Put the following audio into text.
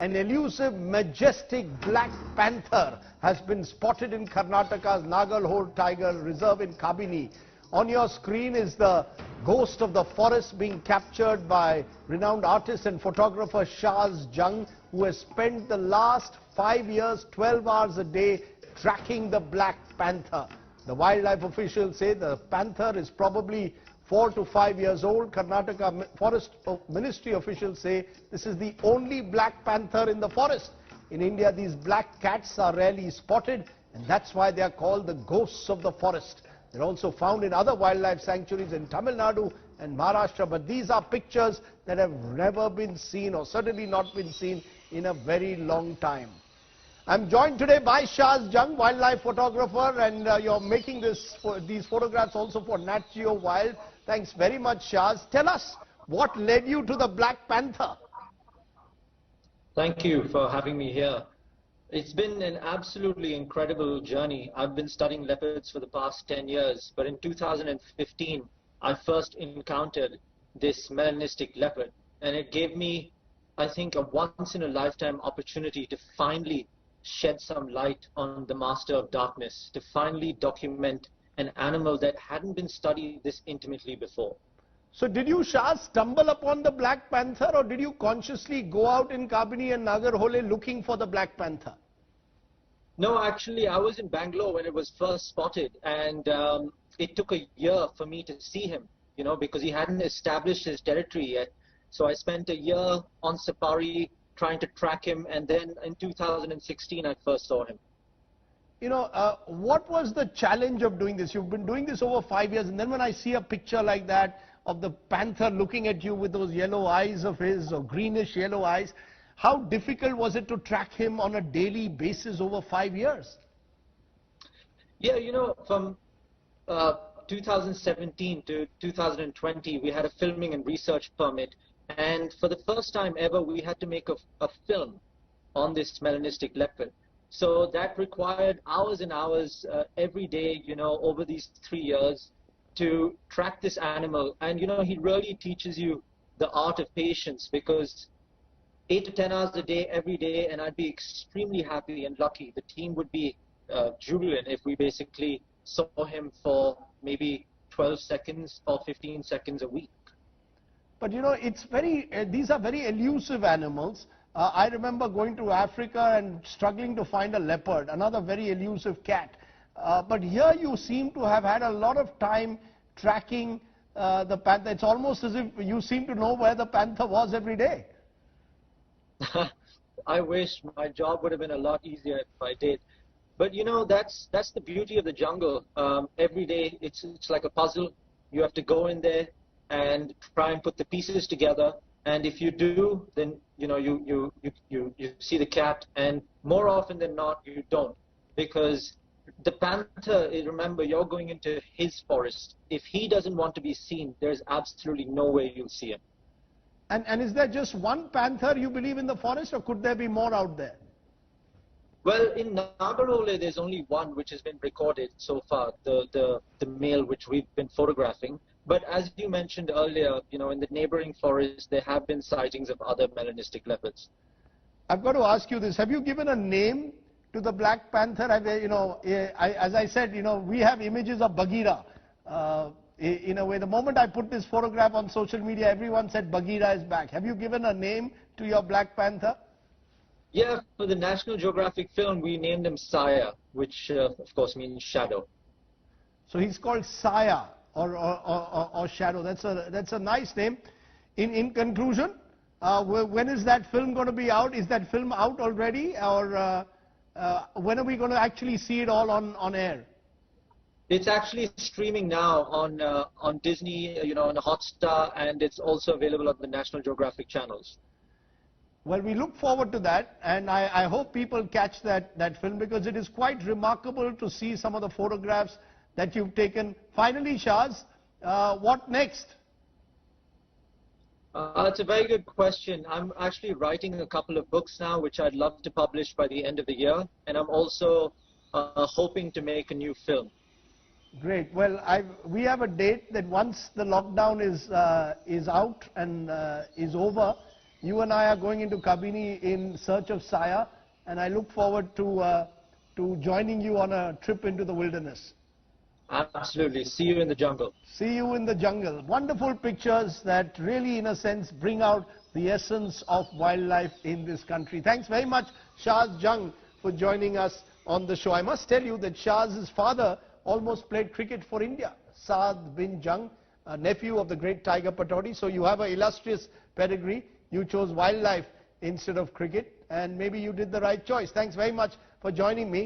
An elusive, majestic black panther has been spotted in Karnataka's Nagarhole Tiger Reserve in Kabini. On your screen is the ghost of the forest being captured by renowned artist and photographer Shaz Jung, who has spent the last 5 years, 12 hours a day tracking the black panther. The wildlife officials say the panther is probably 4 to 5 years old. Karnataka Forest Ministry officials say this is the only black panther in the forest. In India, these black cats are rarely spotted, and that's why they are called the ghosts of the forest. They're also found in other wildlife sanctuaries in Tamil Nadu and Maharashtra, but these are pictures that have never been seen, or certainly not been seen, in a very long time. I'm joined today by Shaz Jung, wildlife photographer, and you're making these photographs also for Nat Geo Wild. Thanks very much, Shaz. Tell us, what led you to the black panther? Thank you for having me here. It's been an absolutely incredible journey. I've been studying leopards for the past 10 years, but in 2015, I first encountered this melanistic leopard, and it gave me, I think, a once-in-a-lifetime opportunity to finally shed some light on the master of darkness, to finally document an animal that hadn't been studied this intimately before. So did you, Shaz, stumble upon the black panther, or did you consciously go out in Kabini and Nagarhole looking for the black panther? No, actually, I was in Bangalore when it was first spotted, and it took a year for me to see him, because he hadn't established his territory yet. So I spent a year on safari trying to track him, and then in 2016 I first saw him. What was the challenge of doing this? You've been doing this over 5 years, and then when I see a picture like that of the panther looking at you with those yellow eyes of his, or greenish yellow eyes, how difficult was it to track him on a daily basis over 5 years? Yeah, from 2017 to 2020, we had a filming and research permit. And for the first time ever, we had to make a film on this melanistic leopard. So that required hours and hours every day, over these 3 years to track this animal. And, he really teaches you the art of patience, because 8 to 10 hours a day, every day, and I'd be extremely happy and lucky. The team would be jubilant if we basically saw him for maybe 12 seconds or 15 seconds a week. But these are very elusive animals. I remember going to Africa and struggling to find a leopard, another very elusive cat. But here you seem to have had a lot of time tracking the panther. It's almost as if you seem to know where the panther was every day. I wish my job would have been a lot easier if I did. But that's the beauty of the jungle. Every day it's like a puzzle. You have to go in there and try and put the pieces together, and if you do, then you see the cat, and more often than not you don't, because the panther, remember, you're going into his forest. If he doesn't want to be seen, there's absolutely no way you'll see him. And is there just one panther, you believe, in the forest, or could there be more out there? Well, in Nagarhole, there's only one which has been recorded so far, the male which we've been photographing. But as you mentioned earlier, in the neighboring forest, there have been sightings of other melanistic leopards. I've got to ask you this. Have you given a name to the black panther? As I said, we have images of Bageera. In a way, the moment I put this photograph on social media, everyone said Bageera is back. Have you given a name to your black panther? Yeah, for the National Geographic film, we named him Saya, which of course means shadow. So he's called Saya, or shadow. That's a nice name. In conclusion, when is that film going to be out? Is that film out already, or when are we going to actually see it all on air? It's actually streaming now on Disney, on Hotstar, and it's also available on the National Geographic channels. Well, we look forward to that, and I hope people catch that film, because it is quite remarkable to see some of the photographs that you've taken. Finally, Shaz, what next? It's a very good question. I'm actually writing a couple of books now, which I'd love to publish by the end of the year, and I'm also hoping to make a new film. Great. Well, we have a date that once the lockdown is out and is over, You and I are going into Kabini in search of Saya, and I look forward to joining you on a trip into the wilderness. Absolutely. See you in the jungle. See you in the jungle. Wonderful pictures that really, in a sense, bring out the essence of wildlife in this country. Thanks very much, Shaz Jung, for joining us on the show. I must tell you that Shaz's father almost played cricket for India, Saad bin Jung, a nephew of the great Tiger Pataudi. So you have an illustrious pedigree. You chose wildlife instead of cricket, and maybe you did the right choice. Thanks very much for joining me.